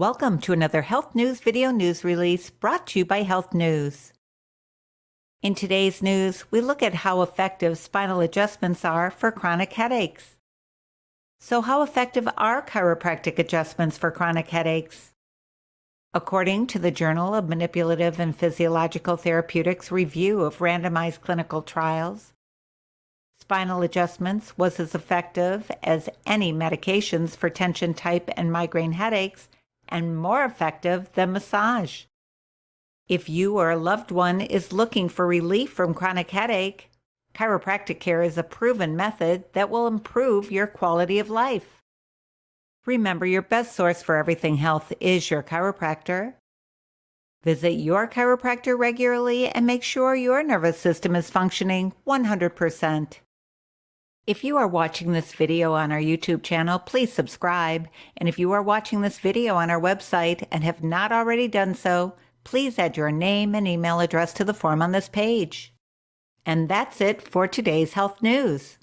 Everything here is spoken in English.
Welcome to another Health News video news release brought to you by Health News. In today's news, we look at how effective spinal adjustments are for chronic headaches. So how effective are chiropractic adjustments for chronic headaches? According to the Journal of Manipulative and Physiological Therapeutics review of randomized clinical trials, spinal adjustments was as effective as any medications for tension type and migraine headaches and more effective than massage. If you or a loved one is looking for relief from chronic headache, chiropractic care is a proven method that will improve your quality of life. Remember, your best source for everything health is your chiropractor. Visit your chiropractor regularly and make sure your nervous system is functioning 100%. If you are watching this video on our YouTube channel, please subscribe. And if you are watching this video on our website and have not already done so, please add your name and email address to the form on this page. And that's it for today's health news.